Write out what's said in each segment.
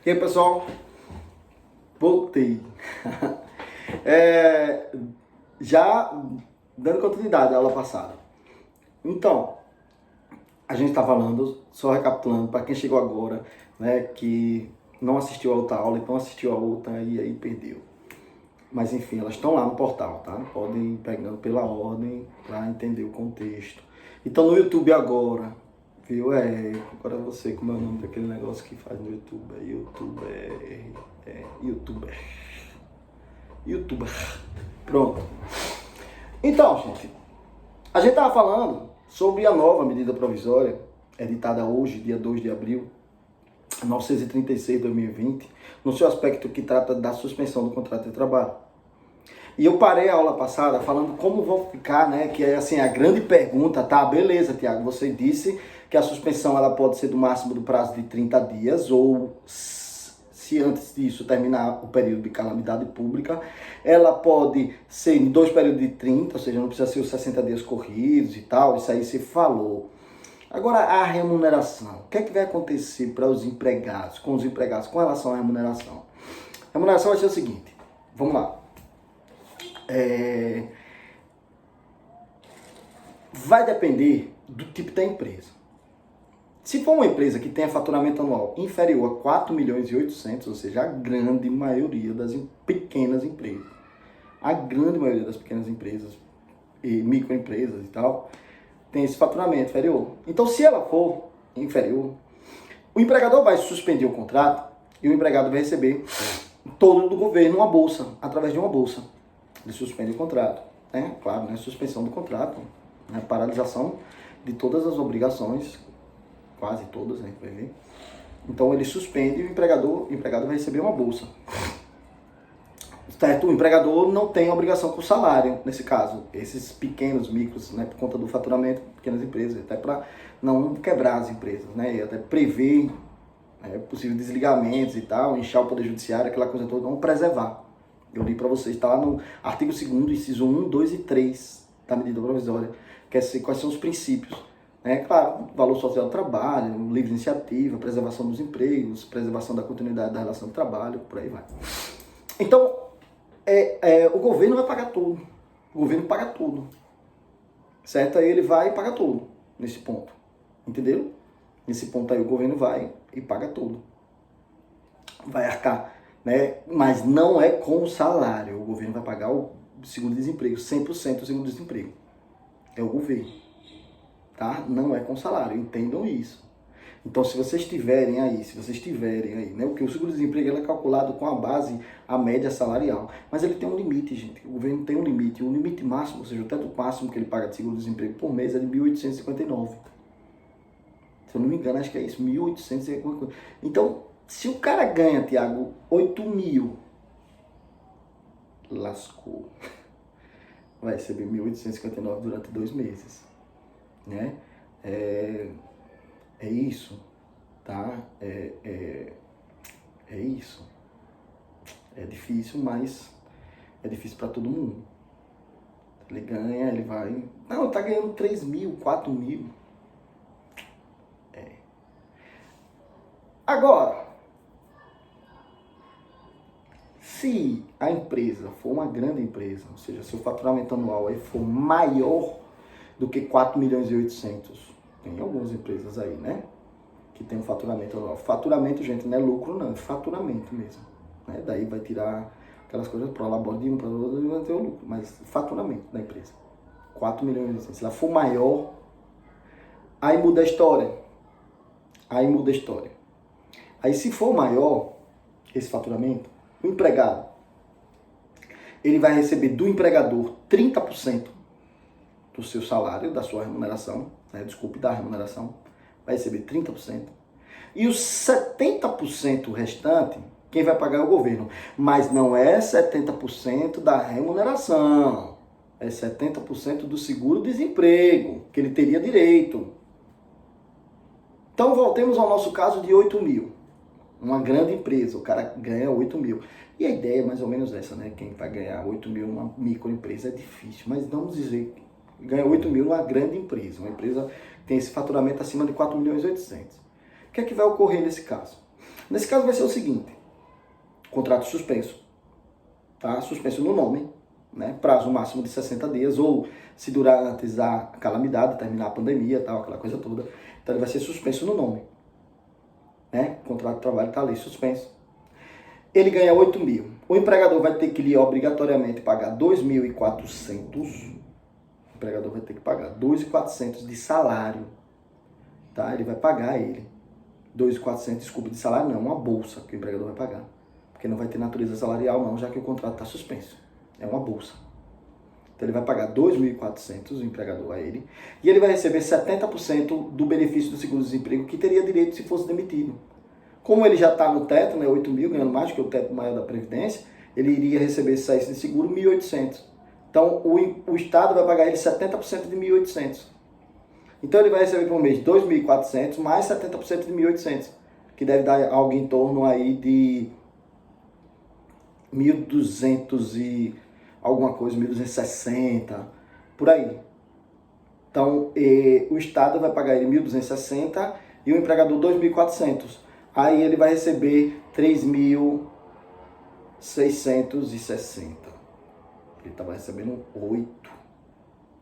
E aí, pessoal? Voltei. Já dando continuidade à aula passada. Então, a gente está falando, só recapitulando, para quem chegou agora, né, que não assistiu a outra aula, então assistiu a outra e aí perdeu. Mas enfim, elas estão lá no portal, tá? Podem ir pegando pela ordem para entender o contexto. Então no YouTube agora, viu? Agora você, como é o nome daquele negócio que faz no YouTube? YouTuber. Pronto. Então, gente, a gente estava falando sobre a nova medida provisória, editada hoje, dia 2 de abril, 936 de 2020, no seu aspecto que trata da suspensão do contrato de trabalho. E eu parei a aula passada falando como vão ficar, né, que é assim, a grande pergunta, tá, beleza, Tiago, você disse que a suspensão ela pode ser do máximo do prazo de 30 dias, ou se antes disso terminar o período de calamidade pública, ela pode ser em 2 períodos de 30, ou seja, não precisa ser os 60 dias corridos e tal, isso aí você falou. Agora, a remuneração. O que é que vai acontecer para os empregados, com relação à remuneração? A remuneração vai ser o seguinte, vamos lá. Vai depender do tipo da empresa. Se for uma empresa que tenha faturamento anual inferior a 4 milhões e 800, ou seja, a grande maioria das pequenas empresas, a grande maioria das pequenas empresas e microempresas e tal, tem esse faturamento inferior. Então, se ela for inferior, o empregador vai suspender o contrato e o empregado vai receber todo do governo uma bolsa, através de uma bolsa. Ele suspende o contrato, né? Claro, né? Suspensão do contrato, né? Paralisação de todas as obrigações, quase todas, né? Vai ver. Então ele suspende e o empregado vai receber uma bolsa. Certo? O empregador não tem obrigação com o salário, nesse caso. Esses pequenos, micros, né? Por conta do faturamento, pequenas empresas, até para não quebrar as empresas, né? E até prever possíveis desligamentos e tal, inchar o poder judiciário, aquela coisa toda, vamos preservar. Eu li para vocês, está lá no artigo 2º, inciso 1, 2 e 3 da medida provisória, quer dizer quais são os princípios. Claro, valor social do trabalho, livre iniciativa, preservação dos empregos, preservação da continuidade da relação de trabalho, por aí vai. Então, o governo vai pagar tudo. O governo paga tudo. Certo? Aí ele vai e paga tudo, nesse ponto. Entendeu? Nesse ponto aí o governo vai e paga tudo. Vai arcar. Né? Mas não é com o salário. O governo vai pagar o seguro-desemprego, 100% do seguro-desemprego. É o governo. Tá? Não é com salário. Entendam isso. Então, se vocês tiverem aí, né? Porque o seguro-desemprego ele é calculado com a base, a média salarial. Mas ele tem um limite, gente. O governo tem um limite. O limite máximo, ou seja, o teto máximo que ele paga de seguro-desemprego por mês é de 1.859. Se eu não me engano, acho que é isso. 1.859. Então, se o cara ganha, Tiago, 8 mil, lascou. Vai receber 1.859 durante 2 meses. Né? É isso, tá? É isso. É difícil, mas é difícil para todo mundo. Ele ganha, ele vai... Não, tá ganhando 3 mil, 4 mil. Agora, se a empresa for uma grande empresa, ou seja, se o faturamento anual aí for maior do que 4 milhões e 800, tem algumas empresas aí, né? Que tem um faturamento anual. Faturamento, gente, não é lucro não, é faturamento mesmo. Né? Daí vai tirar aquelas coisas para lá, de um para o outro, e vai ter o lucro. Mas faturamento da empresa. 4 milhões e 800. Se ela for maior, aí muda a história. Aí se for maior, esse faturamento, o empregado, ele vai receber do empregador 30% do seu salário, da sua remuneração, né? Da remuneração, vai receber 30%. E os 70% restante, quem vai pagar é o governo. Mas não é 70% da remuneração, é 70% do seguro-desemprego, que ele teria direito. Então voltemos ao nosso caso de 8 mil. Uma grande empresa, o cara ganha 8 mil. E a ideia é mais ou menos essa, né? Quem vai ganhar 8 mil numa microempresa é difícil, mas vamos dizer que ganha 8 mil numa grande empresa. Uma empresa que tem esse faturamento acima de 4 milhões e 800. O que é que vai ocorrer nesse caso? Nesse caso vai ser o seguinte, contrato suspenso, tá? Suspenso no nome, né? Prazo máximo de 60 dias, ou se durar antes da calamidade, terminar a pandemia, tal, aquela coisa toda. Então ele vai ser suspenso no nome, né? O contrato de trabalho está ali suspenso. Ele ganha 8 mil. O empregador vai ter que lhe obrigatoriamente pagar 2.400. O empregador vai ter que pagar 2.400 de salário, tá? Ele vai pagar ele 2.400, desculpa, de salário não, uma bolsa que o empregador vai pagar. Porque não vai ter natureza salarial não, já que o contrato está suspenso. É uma bolsa. Então ele vai pagar 2.400, o empregador a ele, e ele vai receber 70% do benefício do seguro-desemprego que teria direito se fosse demitido. Como ele já está no teto, né, 8 mil, ganhando mais que o teto maior da Previdência, ele iria receber, se saísse de seguro, 1.800. Então o Estado vai pagar ele 70% de 1.800. Então ele vai receber por mês 2.400 mais 70% de 1.800, que deve dar algo em torno aí de 1.200 e alguma coisa, 1.260, por aí. Então o Estado vai pagar ele 1.260 e o empregador 2.400. Aí ele vai receber 3.660. Ele estava recebendo 8.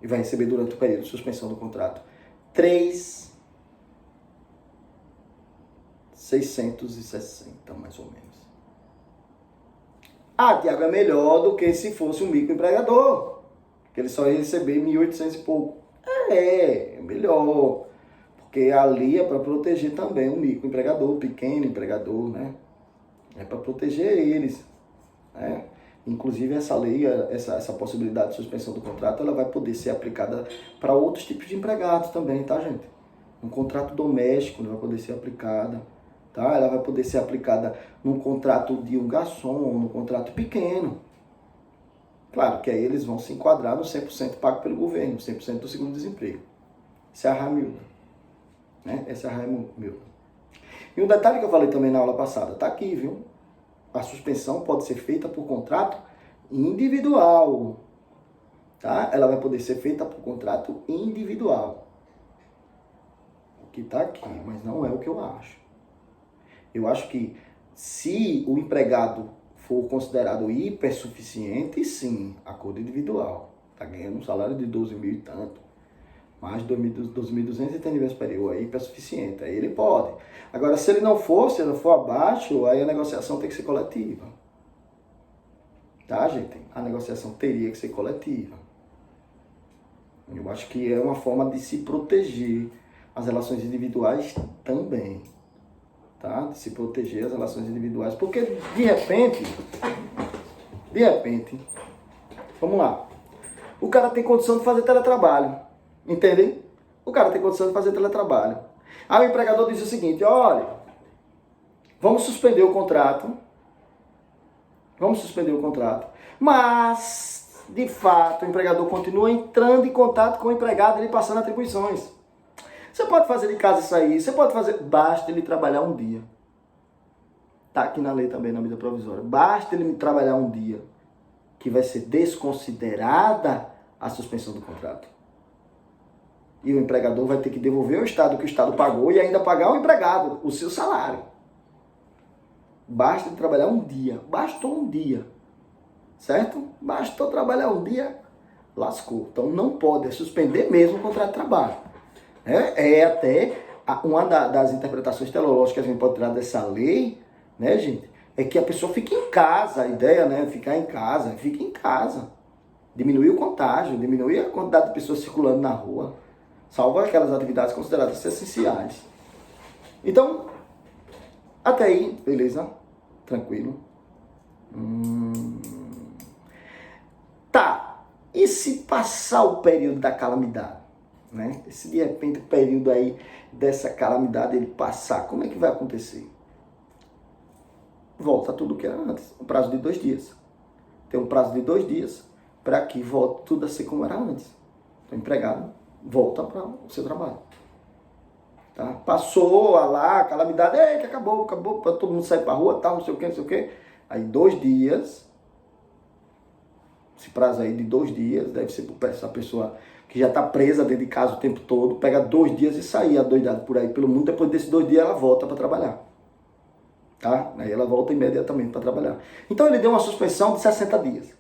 E vai receber durante o período de suspensão do contrato 3.660, mais ou menos. Ah, Tiago, é melhor do que se fosse um microempregador, que ele só ia receber 1.800 e pouco. É melhor. Porque ali é para proteger também o microempregador, o pequeno empregador, né? É para proteger eles, né? Inclusive essa lei, essa possibilidade de suspensão do contrato, ela vai poder ser aplicada para outros tipos de empregados também, tá, gente? Um contrato doméstico vai poder ser aplicada, tá? Ela vai poder ser aplicada num contrato de um garçom, num contrato pequeno. Claro que aí eles vão se enquadrar no 100% pago pelo governo, 100% do seguro-desemprego. Isso é a Ramilda. Né? Essa é a Ramilda. E um detalhe que eu falei também na aula passada, tá aqui, viu? A suspensão pode ser feita por contrato individual, tá? Ela vai poder ser feita por contrato individual. O que tá aqui, mas não é o que eu acho. Eu acho que se o empregado for considerado hipersuficiente, sim, acordo individual. Tá ganhando um salário de 12 mil e tanto. Mais de 12.200 e tem nível superior, aí é suficiente, aí ele pode. Agora, se ele não for, se ele for abaixo, aí a negociação tem que ser coletiva. Tá, gente? A negociação teria que ser coletiva. Eu acho que é uma forma de se proteger as relações individuais também. Tá? De se proteger as relações individuais. Porque, de repente, vamos lá, o cara tem condição de fazer teletrabalho. Entendem? O cara tem condição de fazer teletrabalho. Aí o empregador diz o seguinte, olha, vamos suspender o contrato, mas, de fato, o empregador continua entrando em contato com o empregado e ele passando atribuições. Você pode fazer de casa isso aí, você pode fazer, basta ele trabalhar um dia. Tá aqui na lei também, na medida provisória. Basta ele trabalhar um dia, que vai ser desconsiderada a suspensão do contrato. E o empregador vai ter que devolver ao Estado o que o Estado pagou e ainda pagar ao empregado o seu salário. Basta trabalhar um dia. Bastou um dia. Certo? Bastou trabalhar um dia, lascou. Então não pode, suspender mesmo o contrato de trabalho. É até uma das interpretações teleológicas que a gente pode tirar dessa lei, né, gente? É que a pessoa fique em casa. A ideia, né? Ficar em casa. Fique em casa. Diminuir o contágio, diminuir a quantidade de pessoas circulando na rua. Salvo aquelas atividades consideradas essenciais. Então, até aí, beleza? Tranquilo. Tá. E se passar o período da calamidade? Né? E se de repente o período aí dessa calamidade ele passar, como é que vai acontecer? Volta tudo que era antes. Um prazo de 2 dias. Tem um prazo de 2 dias para que volte tudo a ser como era antes. Então, o empregado volta para o seu trabalho. Tá? Passou a calamidade, eita, acabou, para todo mundo sair para a rua, tal, não sei o que. Aí 2 dias, esse prazo aí de 2 dias, deve ser para essa pessoa que já está presa dentro de casa o tempo todo, pega 2 dias e sair adoidado por aí pelo mundo, depois desses 2 dias ela volta para trabalhar. tá? Aí ela volta imediatamente para trabalhar. Então ele deu uma suspensão de 60 dias.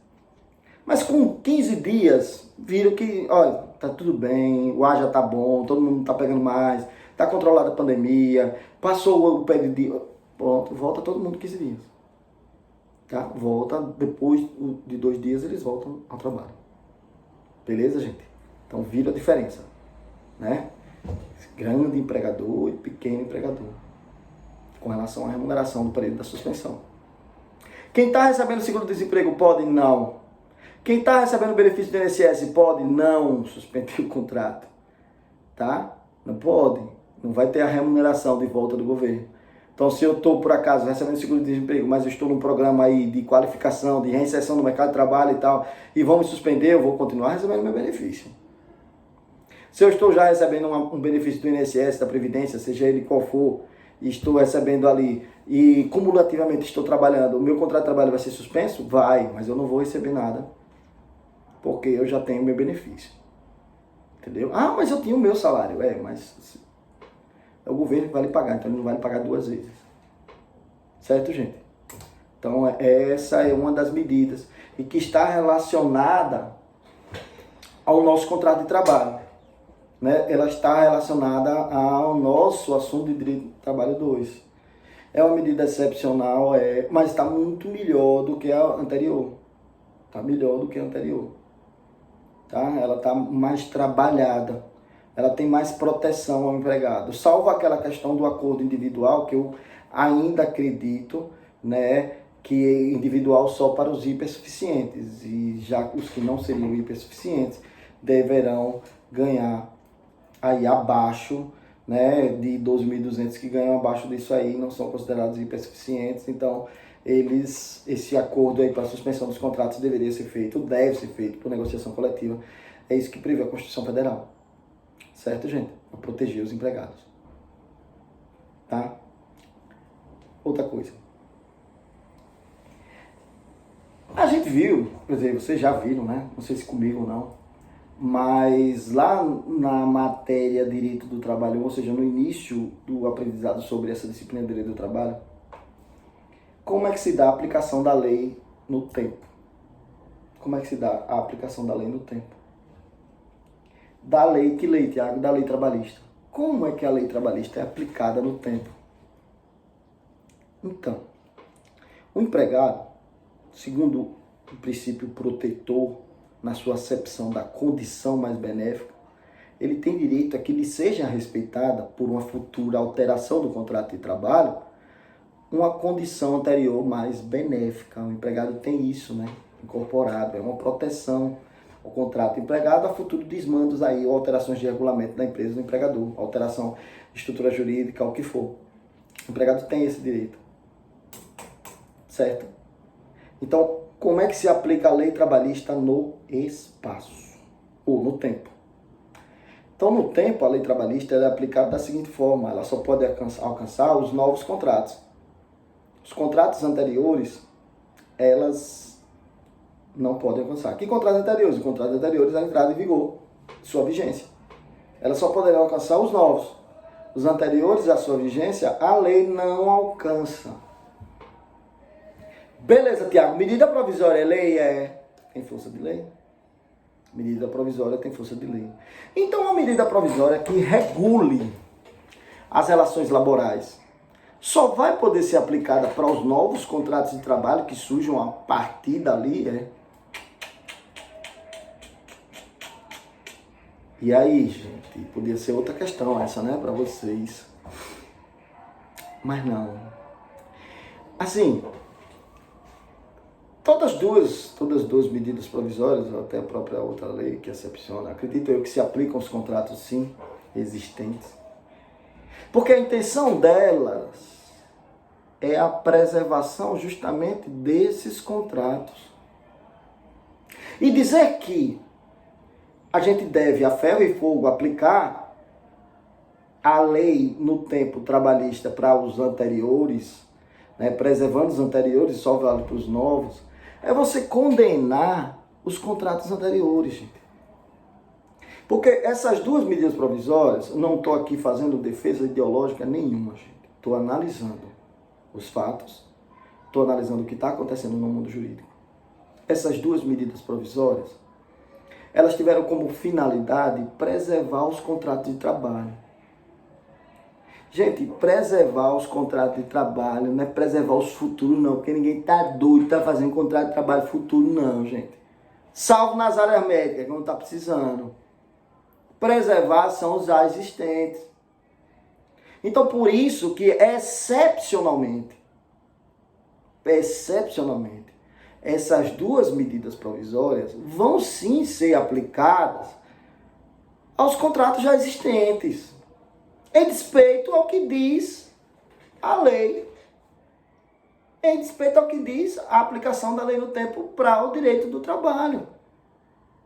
Mas com 15 dias, viram que, olha, tá tudo bem, o ar já tá bom, todo mundo tá pegando mais, tá controlada a pandemia, passou o período de... Pronto, volta todo mundo 15 dias. Tá? Volta, depois de 2 dias eles voltam ao trabalho. Beleza, gente? Então vira a diferença, né? Grande empregador e pequeno empregador, com relação à remuneração do período da suspensão. Quem está recebendo seguro-desemprego pode? Não. Quem está recebendo benefício do INSS pode? Não suspender o contrato. Tá? Não pode. Não vai ter a remuneração de volta do governo. Então, se eu estou, por acaso, recebendo seguro-desemprego, mas eu estou num programa aí de qualificação, de reinserção no mercado de trabalho e tal, e vão me suspender, eu vou continuar recebendo meu benefício. Se eu estou já recebendo um benefício do INSS, da Previdência, seja ele qual for, e estou recebendo ali, e cumulativamente estou trabalhando, o meu contrato de trabalho vai ser suspenso? Vai, mas eu não vou receber nada, porque eu já tenho meu benefício. Entendeu? Ah, mas eu tinha o meu salário. Mas é o governo que vai lhe pagar, então ele não vai lhe pagar 2 vezes. Certo, gente? Então, essa é uma das medidas e que está relacionada ao nosso contrato de trabalho. Né? Ela está relacionada ao nosso assunto de direito do trabalho 2. É uma medida excepcional, mas está muito melhor do que a anterior. Está melhor do que a anterior. Tá? Ela está mais trabalhada. Ela tem mais proteção ao empregado. Salvo aquela questão do acordo individual, que eu ainda acredito, né, que é individual só para os hipersuficientes. E já os que não seriam hipersuficientes deverão ganhar aí abaixo, né, de 12.200, que ganham abaixo disso aí, não são considerados hipersuficientes. Então, esse acordo aí para a suspensão dos contratos deveria ser feito, deve ser feito por negociação coletiva. É isso que prevê a Constituição Federal. Certo, gente? Para proteger os empregados. Tá? Outra coisa. A gente viu, quer dizer, vocês já viram, né? Não sei se comigo ou não, mas lá na matéria Direito do Trabalho, ou seja, no início do aprendizado sobre essa disciplina de Direito do Trabalho, como é que se dá a aplicação da lei no tempo? Como é que se dá a aplicação da lei no tempo? Da lei, que lei, Tiago? Da lei trabalhista. Como é que a lei trabalhista é aplicada no tempo? Então, o empregado, segundo o princípio protetor, na sua acepção da condição mais benéfica, ele tem direito a que lhe seja respeitada, por uma futura alteração do contrato de trabalho, uma condição anterior mais benéfica. O empregado tem isso, né, incorporado, é uma proteção ao contrato empregado a futuro desmandos aí, ou alterações de regulamento da empresa do empregador, alteração de estrutura jurídica, o que for. O empregado tem esse direito. Certo? Então, como é que se aplica a lei trabalhista no espaço? Ou no tempo? Então, no tempo, a lei trabalhista é aplicada da seguinte forma: ela só pode alcançar os novos contratos. Os contratos anteriores, elas não podem alcançar. Que contratos anteriores? Os contratos anteriores, a entrada em vigor, sua vigência. Elas só poderão alcançar os novos. Os anteriores à sua vigência, a lei não alcança. Beleza, Tiago, medida provisória é lei? Tem força de lei. Medida provisória tem força de lei. Então, uma medida provisória que regule as relações laborais só vai poder ser aplicada para os novos contratos de trabalho que surjam a partir dali, E aí, gente, podia ser outra questão essa, né, para vocês. Mas não. Assim, todas as duas medidas provisórias, ou até a própria outra lei que excepciona, acredito eu que se aplicam aos contratos, sim, existentes. Porque a intenção delas é a preservação justamente desses contratos. E dizer que a gente deve, a ferro e fogo, aplicar a lei no tempo trabalhista para os anteriores, né, preservando os anteriores e só vale para os novos, é você condenar os contratos anteriores, gente. Porque essas duas medidas provisórias, não estou aqui fazendo defesa ideológica nenhuma, gente. Estou analisando. os fatos, estou analisando o que está acontecendo no mundo jurídico. Essas duas medidas provisórias, elas tiveram como finalidade preservar os contratos de trabalho. Gente, preservar os contratos de trabalho não é preservar os futuros não, porque ninguém está doido, está fazendo contrato de trabalho futuro não, gente. Salvo nas áreas médicas, que não está precisando. Preservar são os já existentes. Então, por isso que excepcionalmente, essas duas medidas provisórias vão sim ser aplicadas aos contratos já existentes, em despeito ao que diz a lei, em despeito ao que diz a aplicação da lei no tempo para o direito do trabalho.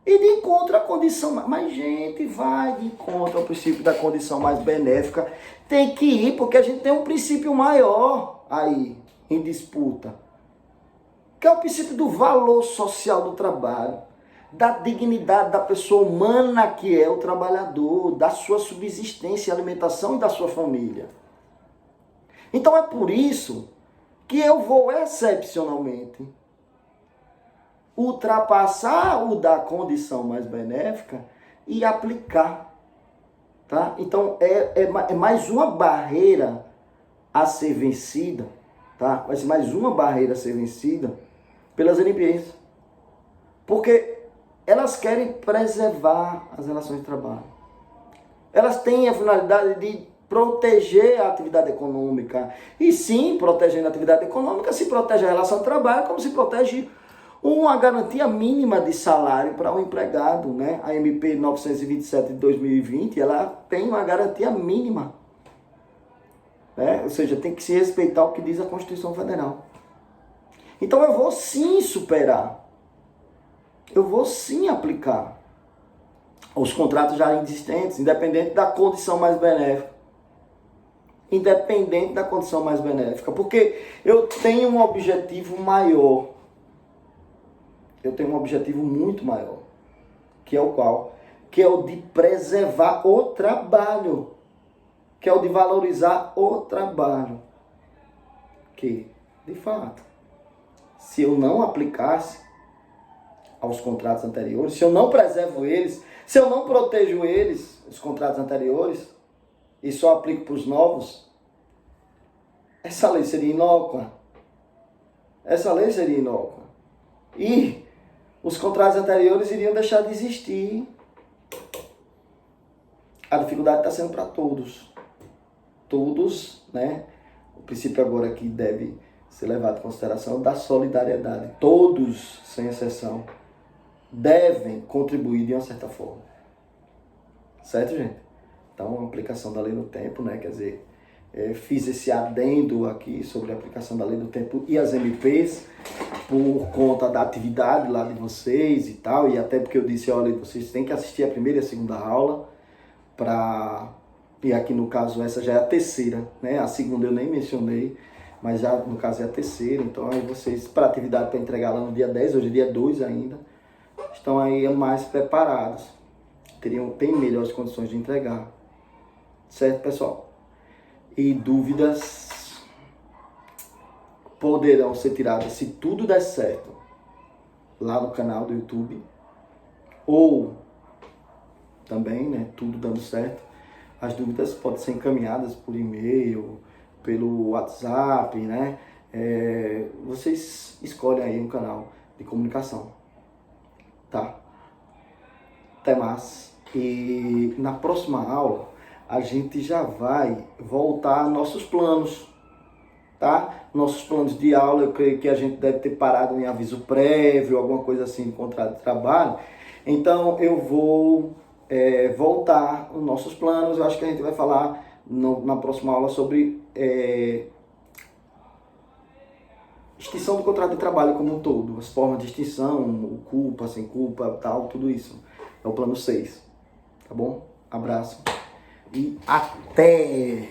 E de encontro à condição, mas gente, vai de encontro ao princípio da condição mais benéfica, tem que ir, porque a gente tem um princípio maior aí, em disputa, que é o princípio do valor social do trabalho, da dignidade da pessoa humana que é o trabalhador, da sua subsistência e alimentação e da sua família. Então é por isso que eu vou excepcionalmente ultrapassar o da condição mais benéfica e aplicar, tá? Então é mais uma barreira a ser vencida, tá? Vai ser mais uma barreira a ser vencida pelas NPs, porque elas querem preservar as relações de trabalho. Elas têm a finalidade de proteger a atividade econômica. E sim, protegendo a atividade econômica, se protege a relação de trabalho, como se protege uma garantia mínima de salário para o empregado, né? A MP 927 de 2020, ela tem uma garantia mínima, né? Ou seja, tem que se respeitar o que diz a Constituição Federal. Então eu vou sim superar, eu vou sim aplicar os contratos já existentes, independente da condição mais benéfica. Independente da condição mais benéfica, porque eu tenho um objetivo maior. Eu tenho um objetivo muito maior, que é o qual? Que é o de preservar o trabalho, que é o de valorizar o trabalho. Que, de fato, se eu não aplicasse aos contratos anteriores, se eu não preservo eles, se eu não protejo eles, os contratos anteriores, e só aplico para os novos, essa lei seria inócua. Essa lei seria inócua. E os contratos anteriores iriam deixar de existir. A dificuldade está sendo para todos. Todos, né? O princípio agora que deve ser levado em consideração da solidariedade. Todos, sem exceção, devem contribuir de uma certa forma. Certo, gente? Então, a aplicação da lei no tempo, né? Quer dizer, fiz esse adendo aqui sobre a aplicação da lei no tempo e as MPs, por conta da atividade lá de vocês e tal, e até porque eu disse, olha, vocês têm que assistir a primeira e a segunda aula, e aqui no caso essa já é a terceira, né? A segunda eu nem mencionei, mas já no caso é a terceira, então aí vocês, para a atividade para entregar lá no dia 10, hoje é dia 2 ainda, estão aí mais preparados, têm melhores condições de entregar, certo, pessoal? E dúvidas poderão ser tiradas, se tudo der certo, lá no canal do YouTube, ou também, né, tudo dando certo, as dúvidas podem ser encaminhadas por e-mail, pelo WhatsApp, né? Vocês escolhem aí um canal de comunicação, tá? Até mais. E na próxima aula, a gente já vai voltar a nossos planos, tá? Nossos planos de aula, eu creio que a gente deve ter parado em aviso prévio, alguma coisa assim, de contrato de trabalho. Então, eu vou voltar os nossos planos. Eu acho que a gente vai falar na próxima aula sobre extinção do contrato de trabalho como um todo, as formas de extinção, o culpa, sem culpa, tal, tudo isso. É o plano 6, tá bom? Abraço e até!